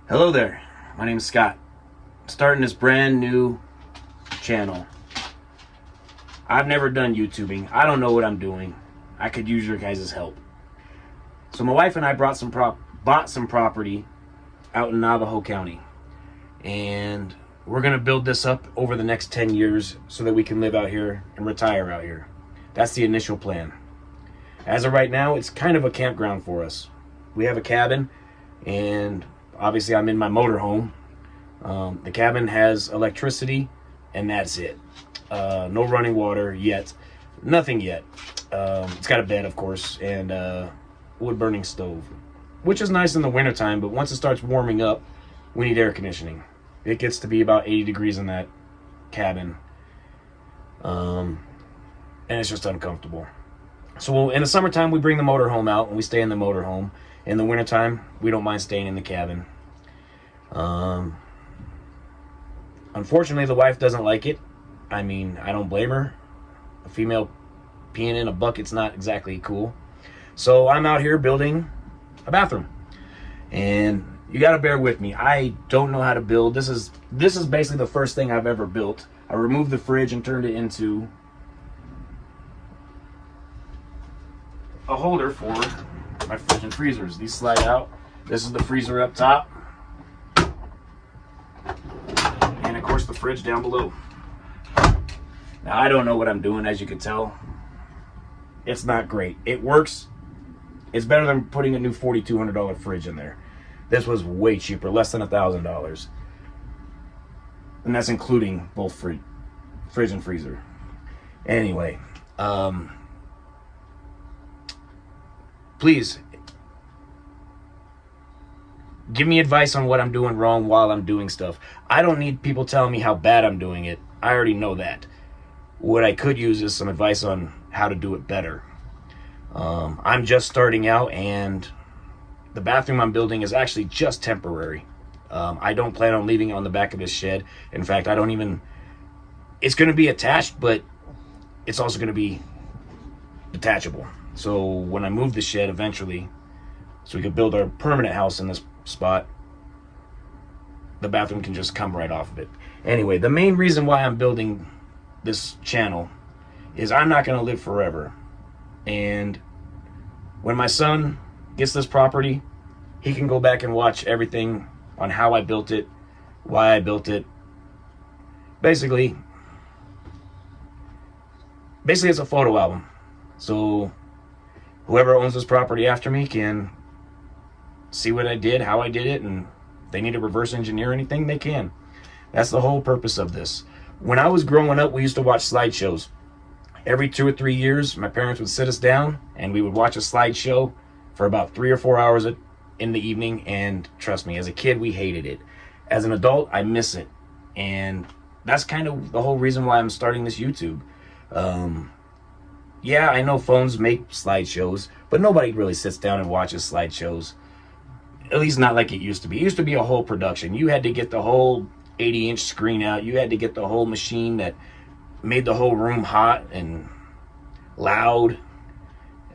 Hello there, my name is Scott. I'm starting this brand new channel. I've never done YouTubing. I don't know what I'm doing. I could use your guys' help. So my wife and I bought some property out in Navajo County. And we're going to build this up over the next 10 years so that we can live out here and retire out here. That's the initial plan. As of right now, it's kind of a campground for us. We have a cabin, and obviously I'm in my motorhome. The cabin has electricity, and that's it. No running water yet. Nothing yet. It's got a bed, of course, and wood-burning stove, which is nice in the wintertime, but once it starts warming up, we need air conditioning. It gets to be about 80 degrees in that cabin, and it's just uncomfortable. So in the summertime, we bring the motorhome out, and we stay in the motorhome. In the wintertime, we don't mind staying in the cabin. Unfortunately, the wife doesn't like it. I mean, I don't blame her. A female peeing in a bucket's not exactly cool. So I'm out here building a bathroom. And you gotta bear with me. I don't know how to build. This is basically the first thing I've ever built. I removed the fridge and turned it into a holder for my fridge and freezers. These slide out. This is the freezer up top. And of course the fridge down below. Now I don't know what I'm doing, as you can tell. It's not great. It works. It's better than putting a new $4,200 fridge in there. This was way cheaper, less than $1,000. And that's including both fridge and freezer. Anyway, please give me advice on what I'm doing wrong while I'm doing stuff. I don't need people telling me how bad I'm doing it. I already know that. What I could use is some advice on how to do it better. I'm just starting out, and the bathroom I'm building is actually just temporary. I don't plan on leaving it on the back of this shed. In fact, it's going to be attached, but it's also going to be detachable. So when I move the shed eventually, so we could build our permanent house in this spot, the bathroom can just come right off of it. Anyway, the main reason why I'm building this channel is I'm not going to live forever. And when my son gets this property, he can go back and watch everything on how I built it, why I built it. Basically it's a photo album. So whoever owns this property after me can see what I did, how I did it, and if they need to reverse engineer anything, they can. That's the whole purpose of this. When I was growing up, we used to watch slideshows. Every 2 or 3 years, my parents would sit us down and we would watch a slideshow for about 3 or 4 hours in the evening, and trust me, as a kid, we hated it. As an adult, I miss it. And that's kind of the whole reason why I'm starting this YouTube. Yeah, I know phones make slideshows, but nobody really sits down and watches slideshows. At least not like it used to be. It used to be a whole production. You had to get the whole 80-inch screen out. You had to get the whole machine that made the whole room hot and loud.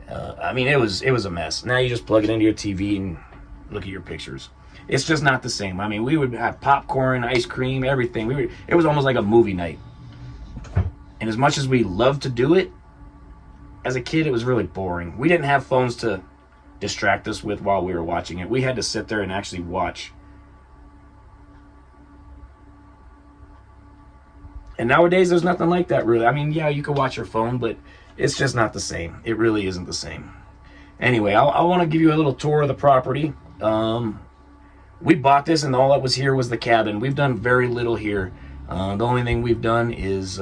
I mean, it was a mess. Now you just plug it into your TV and look at your pictures. It's just not the same. I mean, we would have popcorn, ice cream, everything. It was almost like a movie night. And as much as we loved to do it, as a kid, it was really boring. We didn't have phones to distract us with while we were watching it. We had to sit there and actually watch. And nowadays, there's nothing like that, really. I mean, yeah, you can watch your phone, but it's just not the same. It really isn't the same. Anyway, I want to give you a little tour of the property. We bought this, and all that was here was the cabin. We've done very little here. The only thing we've done is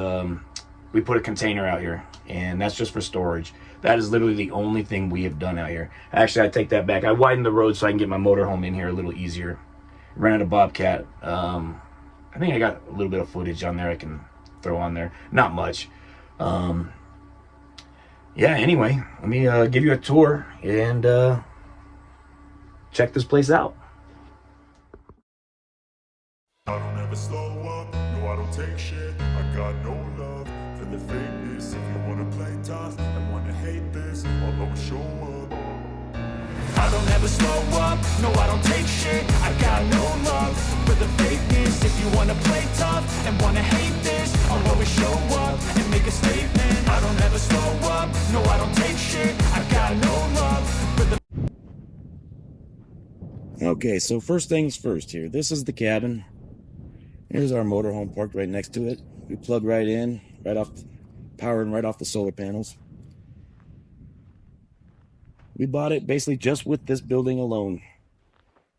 we put a container out here, and that's just for storage. That is literally the only thing we have done out here. Actually, I take that back. I widened the road so I can get my motorhome in here a little easier. Rented a Bobcat. I think I got a little bit of footage on there I can throw on there. Not much. Yeah, anyway, let me give you a tour and check this place out. I don't ever slow up, no I don't take shit. I got no love for the fakeness. If you wanna play tough and wanna hate this, I'll always show up. I don't ever slow up, no I don't take shit. I got no love the fakeness. If you wanna play tough and wanna hate this, I'll always show up and make a statement. I don't ever slow up, no I don't take shit. I got no love for the... Okay, so first things first here. This is the cabin. Here's our motorhome parked right next to it. We plug right in, powering right off the solar panels. We bought it basically just with this building alone.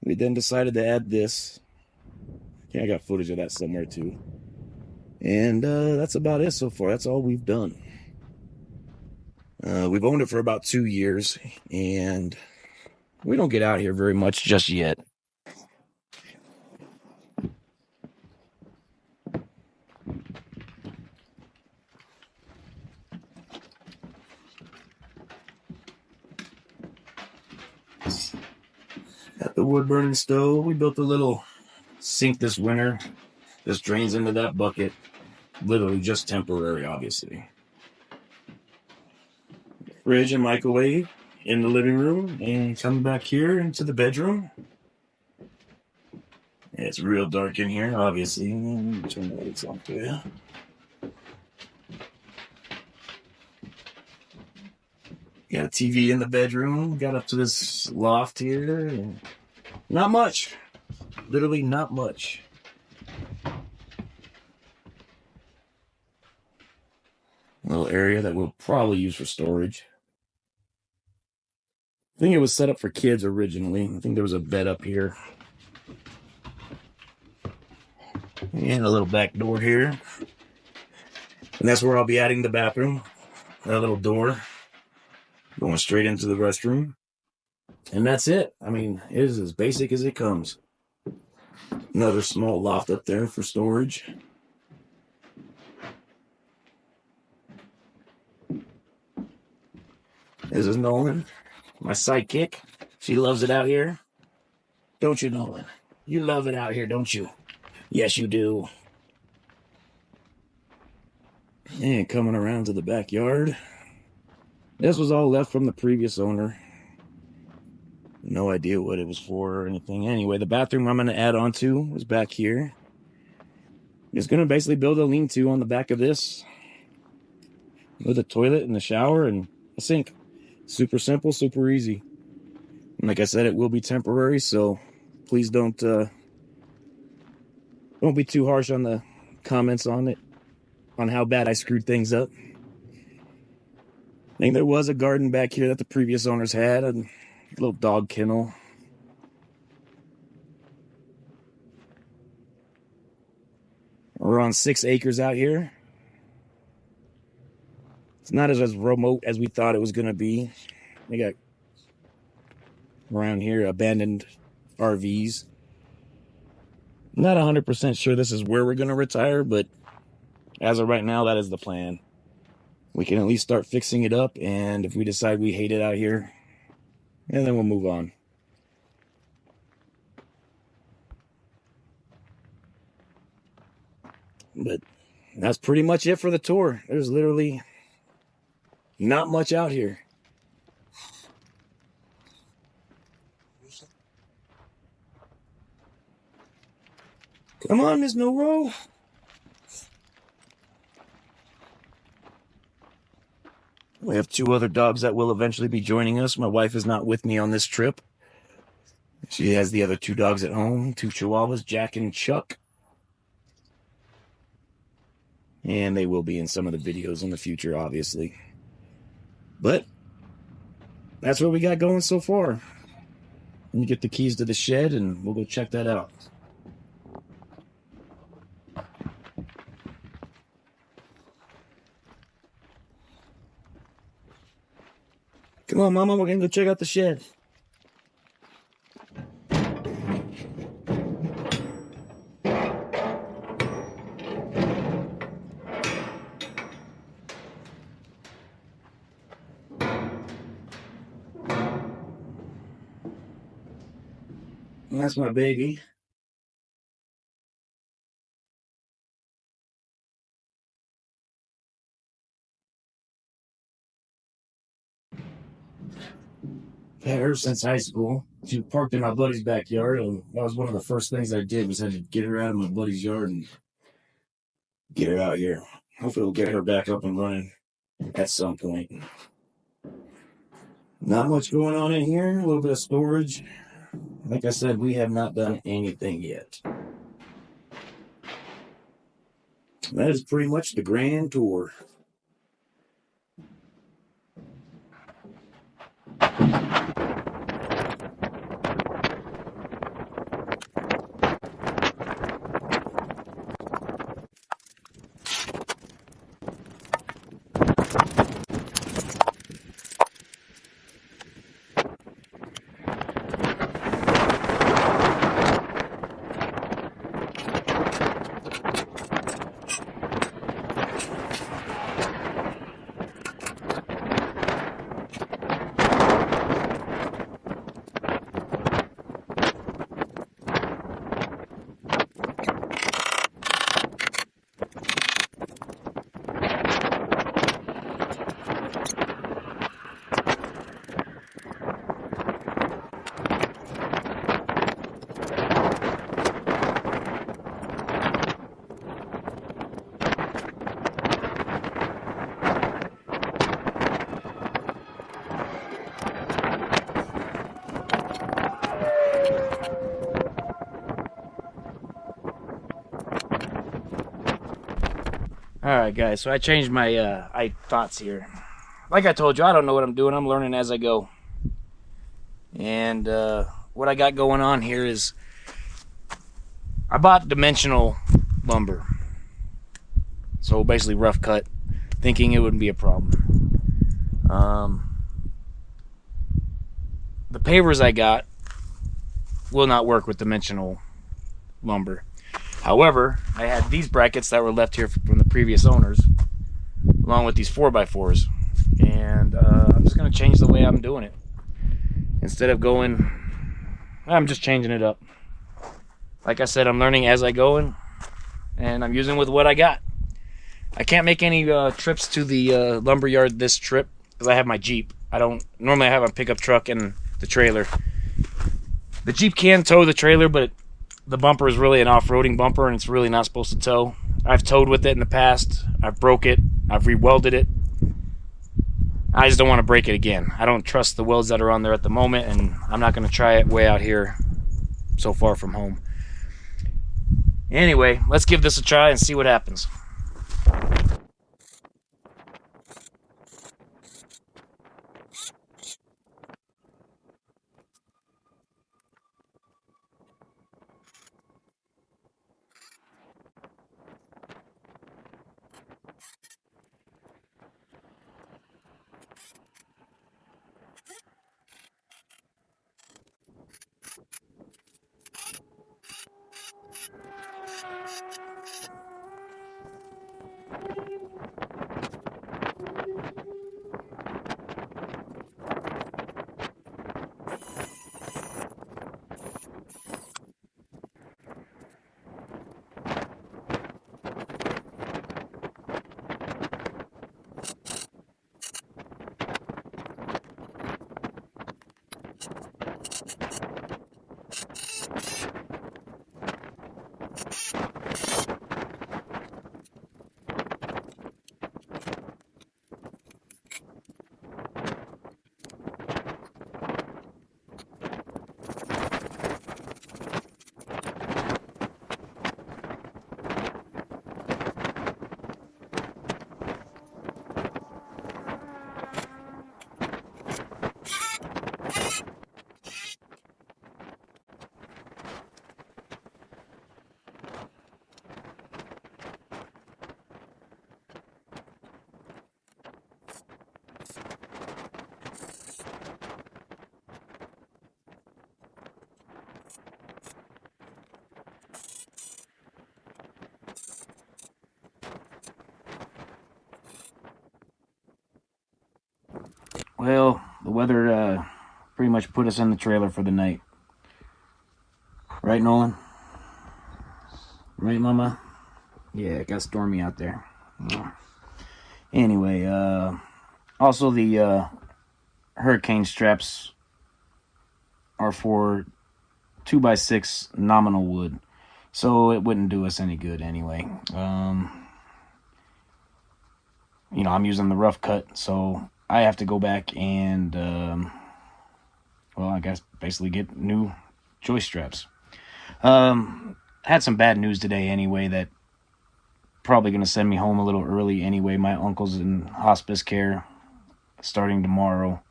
We then decided to add this. Yeah, I got footage of that somewhere too. And that's about it so far. That's all we've done. We've owned it for about 2 years, and we don't get out here very much just yet. Got the wood burning stove. We built a little sink this winter. This drains into that bucket. Literally just temporary, obviously. Fridge and microwave in the living room, and coming back here into the bedroom. It's real dark in here, obviously. Let me turn the lights on for you. Got a TV in the bedroom. Got up to this loft here. Not much. Literally not much. A little area that we'll probably use for storage. I think it was set up for kids originally. I think there was a bed up here. And a little back door here. And that's where I'll be adding the bathroom. That little door going straight into the restroom. And that's it. I mean, it is as basic as it comes. Another small loft up there for storage. This is Nolan, my sidekick. She loves it out here. Don't you, Nolan? You love it out here, don't you? Yes, you do. And coming around to the backyard. This was all left from the previous owner. No idea what it was for or anything. Anyway, the bathroom I'm going to add on to is back here. It's going to basically build a lean-to on the back of this with a toilet and a shower and a sink. Super simple, super easy. And like I said, it will be temporary, so please don't be too harsh on the comments on it, on how bad I screwed things up. I think there was a garden back here that the previous owners had, a little dog kennel. We're on 6 acres out here. It's not as remote as we thought it was going to be. We got around here abandoned RVs. Not 100% sure this is where we're going to retire, but as of right now, that is the plan. We can at least start fixing it up, and if we decide we hate it out here, and then we'll move on. But that's pretty much it for the tour. There's literally not much out here. Come on, Miss No Roll. We have 2 other dogs that will eventually be joining us. My wife is not with me on this trip. She has the other 2 dogs at home, 2 Chihuahuas, Jack and Chuck. And they will be in some of the videos in the future, obviously. But that's what we got going so far. Let me get the keys to the shed and we'll go check that out. Come on, Mama, we're gonna go check out the shed. That's my baby. Had her since high school. She parked in my buddy's backyard, and that was one of the first things I did was had to get her out of my buddy's yard and get her out here. Hopefully we'll get her back up and running at some point. Not much going on in here, a little bit of storage. Like I said, we have not done anything yet. That is pretty much the grand tour. Alright guys, so I changed my thoughts here. Like I told you, I don't know what I'm doing. I'm learning as I go. And what I got going on here is I bought dimensional lumber. So basically rough cut, thinking it wouldn't be a problem. The pavers I got will not work with dimensional lumber. However, I had these brackets that were left here from the previous owners, along with these 4x4s, and I'm just going to change the way I'm doing it. Instead of going, I'm just changing it up. Like I said, I'm learning as I go, and I'm using with what I got. I can't make any trips to the lumber yard this trip because I have my Jeep. I don't normally have a pickup truck and the trailer. The Jeep can tow the trailer, but the bumper is really an off-roading bumper, and it's really not supposed to tow. I've towed with it in the past. I've broke it. I've re-welded it. I just don't want to break it again. I don't trust the welds that are on there at the moment, and I'm not going to try it way out here so far from home. Anyway, let's give this a try and see what happens. Well, the weather pretty much put us in the trailer for the night. Right, Nolan? Right, Mama? Yeah, it got stormy out there. Anyway, also the hurricane straps are for 2x6 nominal wood, so it wouldn't do us any good anyway. You know, I'm using the rough cut, so I have to go back and, well, I guess basically get new joist straps. Had some bad news today anyway, that probably going to send me home a little early anyway. My uncle's in hospice care starting tomorrow,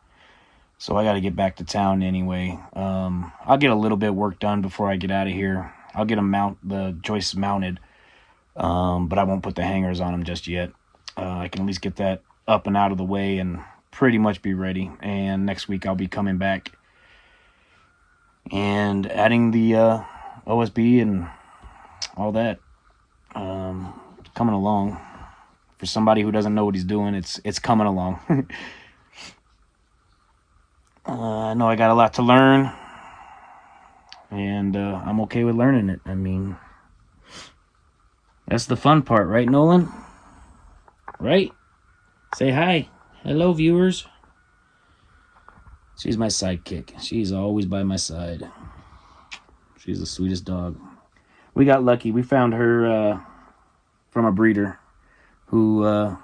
so I got to get back to town anyway. I'll get a little bit of work done before I get out of here. I'll get the joists mounted, but I won't put the hangers on them just yet. I can at least get that up and out of the way and pretty much be ready. And next week I'll be coming back and adding the OSB and all that. Coming along. For somebody who doesn't know what he's doing, it's coming along. I know I got a lot to learn, and I'm okay with learning it. I mean, that's the fun part, right, Nolan? Right? Say hi. Hello, viewers. She's my sidekick. She's always by my side. She's the sweetest dog. We got lucky. We found her from a breeder who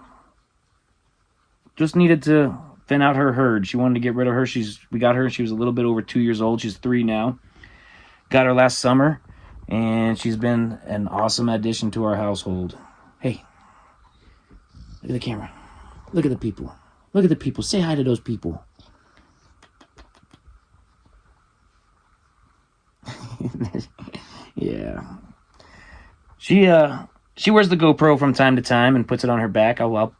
just needed to thin out her herd. She wanted to get rid of her. We got her. She was a little bit over 2 years old. She's 3 now. Got her last summer, and she's been an awesome addition to our household. Hey, look at the camera. Look at the people. Look at the people. Say hi to those people. Yeah. She wears the GoPro from time to time and puts it on her back. I'll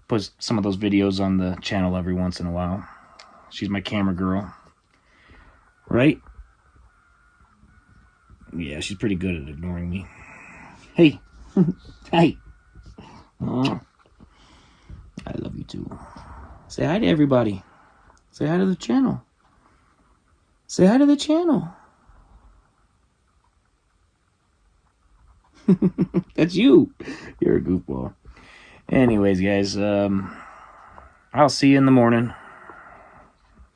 put some of those videos on the channel every once in a while. She's my camera girl. Right? Yeah, she's pretty good at ignoring me. Hey. Hey. Oh, I love you too. Say hi to everybody. Say hi to the channel. Say hi to the channel. That's you. You're a goofball. Anyways, guys, I'll see you in the morning.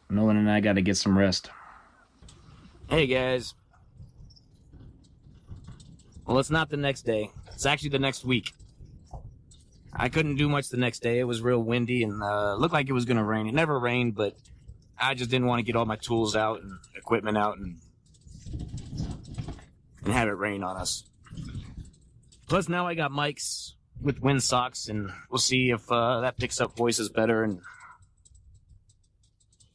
Nolan and I got to get some rest. Hey, guys. Well, it's not the next day. It's actually the next week. I couldn't do much the next day. It was real windy and looked like it was going to rain. It never rained, but I just didn't want to get all my tools out and equipment out and have it rain on us. Plus, now I got mics with wind socks, and we'll see if that picks up voices better, and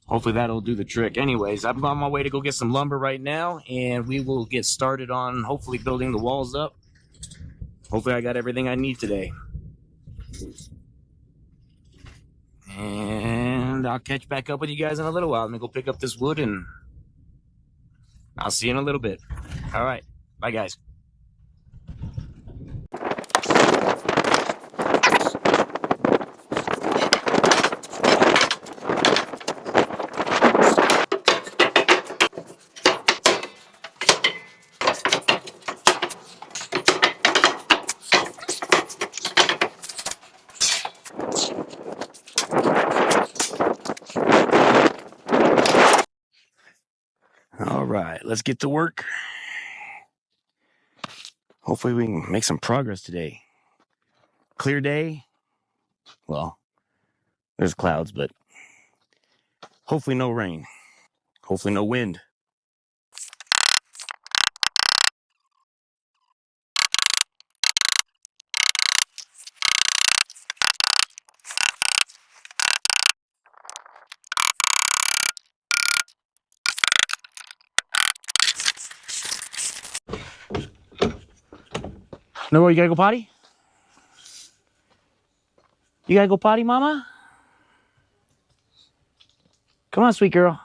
hopefully that'll do the trick. Anyways, I'm on my way to go get some lumber right now, and we will get started on hopefully building the walls up. Hopefully I got everything I need today. And I'll catch back up with you guys in a little while. Let me go pick up this wood, and I'll see you in a little bit. All right. Bye, guys. All right, let's get to work. Hopefully we can make some progress today. Clear day. Well, there's clouds, but hopefully no rain. Hopefully no wind. No, you gotta go potty? You gotta go potty, mama? Come on, sweet girl.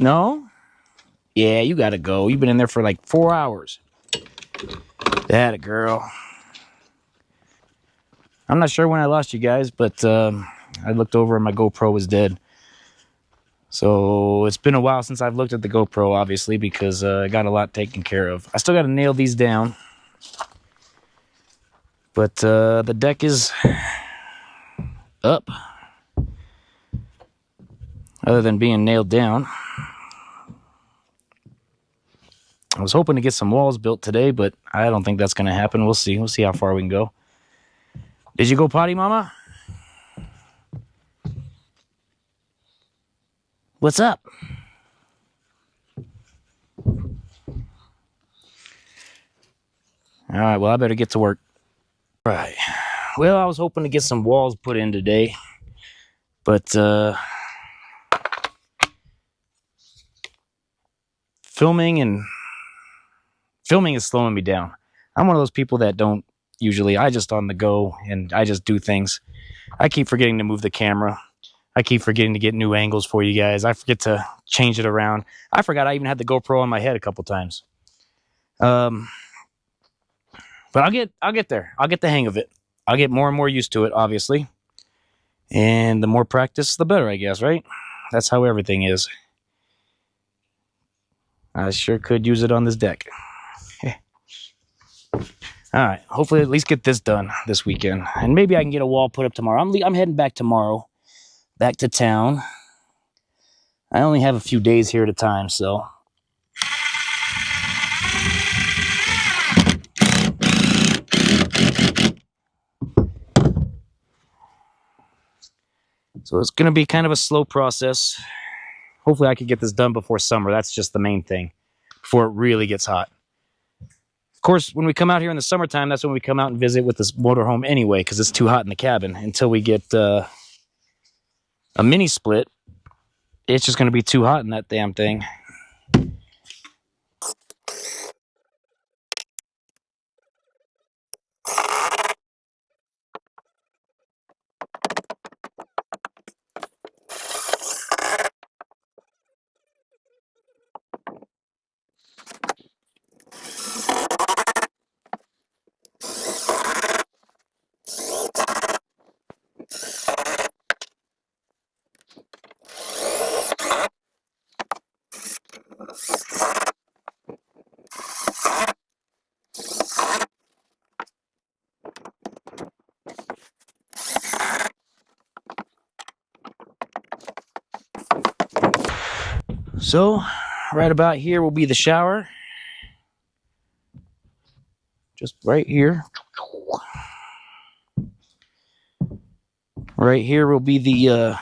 No? Yeah, you gotta go. You've been in there for like 4 hours. That a girl. I'm not sure when I lost you guys, but I looked over and my GoPro was dead. So it's been a while since I've looked at the GoPro, obviously, because I got a lot taken care of. I still got to nail these down. But the deck is up. other than being nailed down. I was hoping to get some walls built today, but I don't think that's going to happen. We'll see. We'll see how far we can go. Did you go potty, Mama? What's up? All right, well, I better get to work. All right. Well, I was hoping to get some walls put in today, but filming is slowing me down. I'm one of those people that don't usually, I just on the go and I just do things. I keep forgetting to move the camera. I keep forgetting to get new angles for you guys. I forget to change it around. I forgot I even had the GoPro on my head a couple times. But I'll get there. I'll get the hang of it. I'll get more and more used to it, obviously. And the more practice, the better, I guess, right? That's how everything is. I sure could use it on this deck. All right. Hopefully at least get this done this weekend. And maybe I can get a wall put up tomorrow. I'm heading back tomorrow. Back to town. I only have a few days here at a time, so... So it's going to be kind of a slow process. Hopefully I can get this done before summer. That's just the main thing. Before it really gets hot. Of course, when we come out here in the summertime, that's when we come out and visit with this motorhome anyway, because it's too hot in the cabin. Until we get a mini split, it's just going to be too hot in that damn thing. So, right about here will be the shower. Just right here. Right here will be the,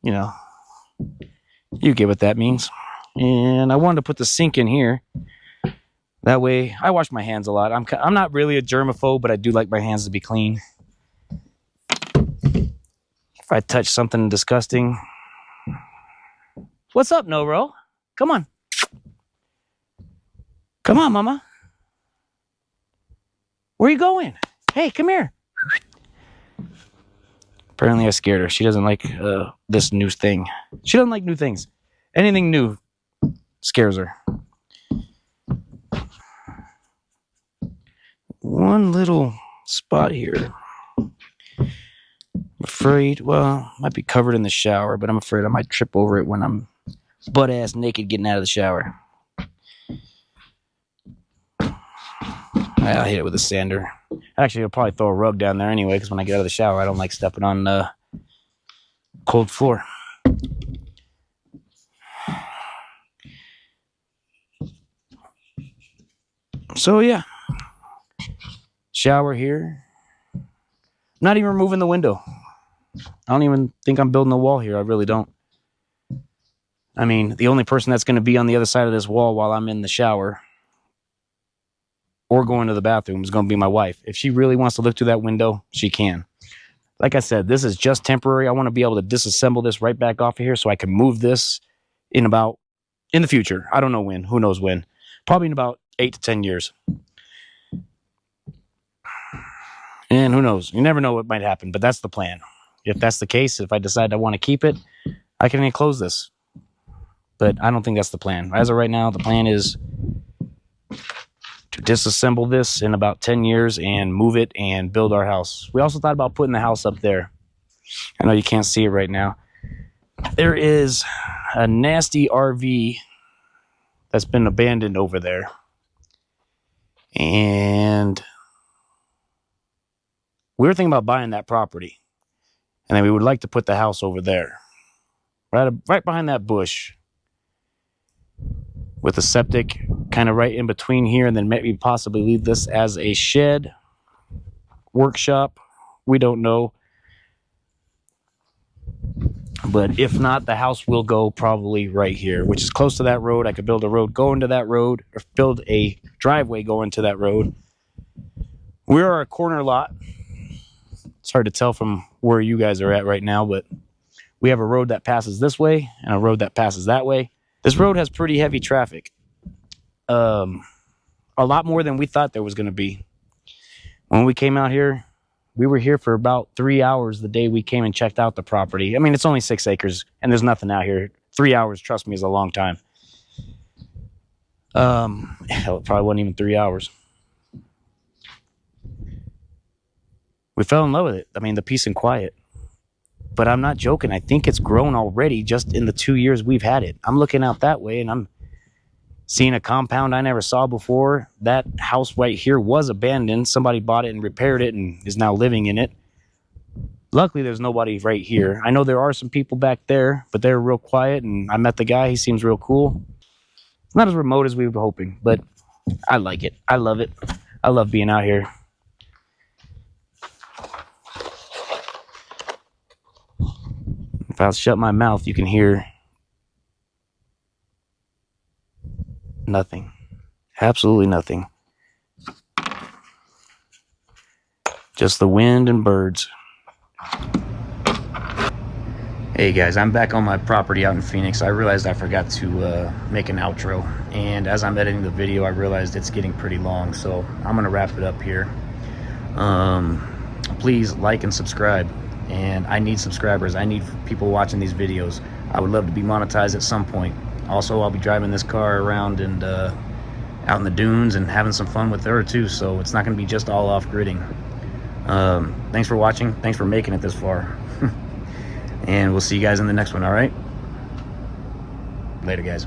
you get what that means. And I wanted to put the sink in here. That way, I wash my hands a lot. I'm not really a germaphobe, but I do like my hands to be clean. If I touch something disgusting... What's up, Noro? Come on. Come on, Mama. Where are you going? Hey, come here. Apparently I scared her. She doesn't like this new thing. She doesn't like new things. Anything new scares her. One little spot here. I'm afraid, well, it might be covered in the shower, but I'm afraid I might trip over it when I'm butt-ass naked getting out of the shower. I'll hit it with a sander. Actually, I'll probably throw a rug down there anyway, because when I get out of the shower, I don't like stepping on cold floor. So, yeah. Shower here. I'm not even removing the window. I don't even think I'm building a wall here. I really don't. I mean, the only person that's going to be on the other side of this wall while I'm in the shower or going to the bathroom is going to be my wife. If she really wants to look through that window, she can. Like I said, this is just temporary. I want to be able to disassemble this right back off of here so I can move this in the future. I don't know when. Who knows when. Probably in about 8 to 10 years. And who knows? You never know what might happen, but that's the plan. If that's the case, if I decide I want to keep it, I can enclose this. But I don't think that's the plan. As of right now, the plan is to disassemble this in about 10 years and move it and build our house. We also thought about putting the house up there. I know you can't see it right now. There is a nasty RV that's been abandoned over there. And we were thinking about buying that property. And then we would like to put the house over there, right behind that bush, with the septic kind of right in between here, and then maybe possibly leave this as a shed, workshop. We don't know. But if not, the house will go probably right here, which is close to that road. I could build a road going to that road, or build a driveway going to that road. We are a corner lot. It's hard to tell from where you guys are at right now, but we have a road that passes this way and a road that passes that way. This road has pretty heavy traffic. A lot more than we thought there was going to be. When we came out here, we were here for about 3 hours the day we came and checked out the property. I mean, it's only 6 acres and there's nothing out here. 3 hours, trust me, is a long time. Hell, it probably wasn't even 3 hours. We fell in love with it. I mean, the peace and quiet. But I'm not joking. I think it's grown already just in the 2 years we've had it. I'm looking out that way and I'm seeing a compound I never saw before. That house right here was abandoned. Somebody bought it and repaired it and is now living in it. Luckily, there's nobody right here. I know there are some people back there, but they're real quiet. And I met the guy. He seems real cool. It's not as remote as we were hoping, but I like it. I love it. I love being out here. If I shut my mouth, you can hear nothing. Absolutely nothing. Just the wind and birds. Hey guys, I'm back on my property out in Phoenix. I realized I forgot to make an outro. And as I'm editing the video, I realized it's getting pretty long. So I'm going to wrap it up here. Please like and subscribe. And I need subscribers. I need people watching these videos. I would love to be monetized at some point. Also, I'll be driving this car around and out in the dunes and having some fun with her too. So it's not going to be just all off-gridding. Thanks for watching. Thanks for making it this far. And we'll see you guys in the next one, all right? Later, guys.